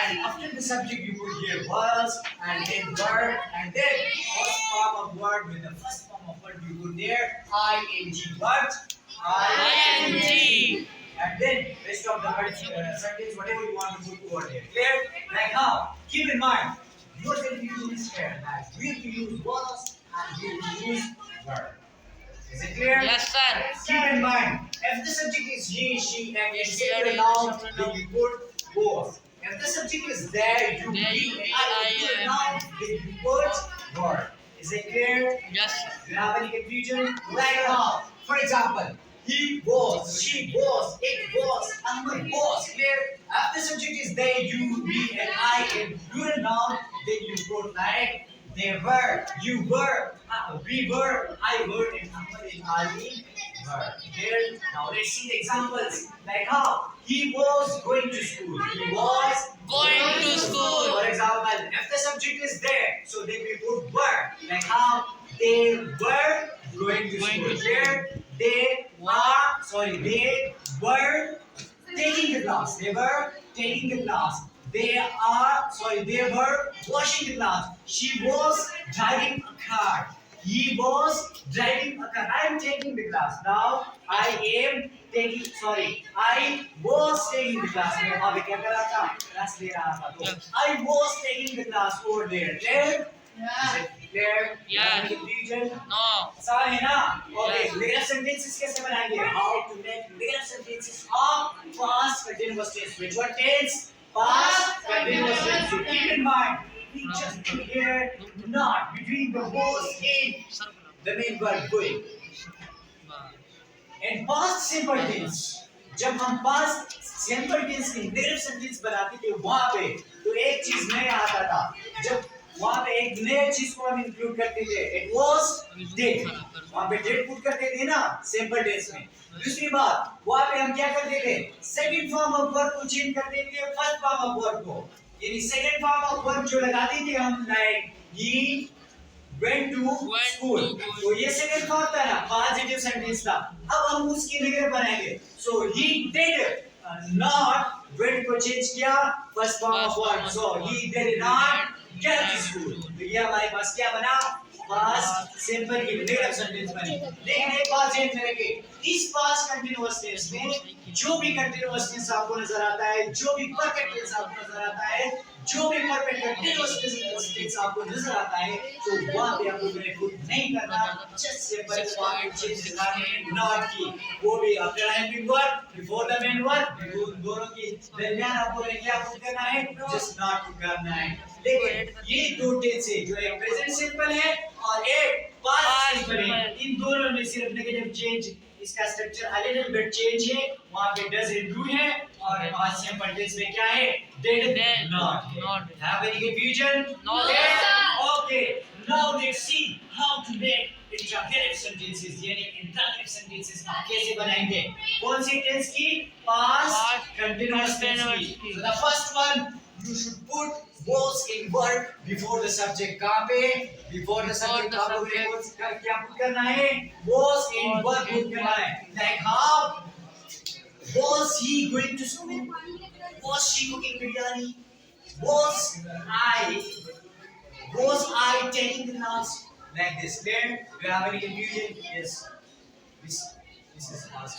and after the subject you put here was, and then word, and then first form of word. With the first form of word you put there ing. What? ing. And then rest of the sentence, whatever you want to put over there. Clear? Like how? Keep in mind, you are going to use here that we have to use was and we have to use word. Is it clear? Yes, sir. Keep in mind, if the subject is he, she, and it's singular noun, then you put was. If the subject is there, you There, be, you be, I, I am. noun, then you put word. Is it clear? Yes, sir. Do you have any confusion? Like how? For example, he was, she was, it was, Ahmed was. Clear? If the subject is they, you, we, and I in plural noun, then you put like they were, you were, we were, I were, and Ahmed and Ali were. Clear? Now let's see the examples. Like how? He was going to school. He was Going to school. For example, if the subject is there, so then we put were. Like how? They were going to school. Here, they were taking the class. They were taking the class. They were washing the class. She was driving a car. He was driving a car. I am taking the class. Now I was taking the class. मैं वहाँ पे क्या कर रहा था? Class ले रहा था. तो I was taking the class over there. Clear? Is it clear? Yeah. Any confusion? No. आसान है ना? Okay. Yes. Negative sentences कैसे बनाएंगे? How to make negative sentences of past continuous tense. Which one tense? Past continuous tense. So keep in mind, we just put here not between the was in the main verb going. And past simple tense. जब हम past simple tense की negative sentence बनाते थे वहाँ पे तो एक चीज नया आता था. जब वहाँ पे एक नए चीज को हम इंक्लूड करते थे. It was did. वहाँ पे did पुट करते थे ना simple tense में. दूसरी बात वहाँ पे हम क्या करते थे? Second form of verb को change कर देते थे first form of verb को. यानी second form of verb जो लगाते थे हम like he went to school. तो ये second form था ना positive sentence था. अब हम उसकी negative बनाएंगे. So he did not went को change किया first form of verb. So he did not get to school. तो ये हमारे पास क्या बना? Past simple की negative sentence बनी. लेकिन एक बात ध्यान में रखिए, इस past continuous tense में जो भी continuous tense आपको नजर आता है, जो भी perfect tense आपको नजर आता है, जो भी perfect continuous tense आपको नजर आता है, तो वहाँ पे आपको put नहीं करना, just simple form change करना है, not की. वो भी after helping verb, before the main verb, दोनों की दरमियान आपको क्या put करना है, just not put करना है. लेकिन ये दो टेंस है जो एक प्रेजेंट सिंपल है और एक पास्ट सिंपल है. इन दोनों में सिर्फ नेगेटिव चेंज, इसका structure a little bit change है. वहां पे डज एंड डू है और पास्ट सिंपल टेंस में क्या है? Did not. Have any confusion? No. Okay, now let's see how to make interrogative sentences. यानी इंट्रोगेटिव सेंटेंसेस आप कैसे बनाएंगे? कौन सी टेंस की? पास्ट कंटीन्यूअस टेंस की. So the first one you should put was in verb before the subject. कहाँ पे? Before the subject आपको क्या put करना है? Was in verb put करना है. Like how? Was he going to school? Was she cooking biryani? Was I taking the class? Like this. Clear? Do you have any confusion? Yes. This is past.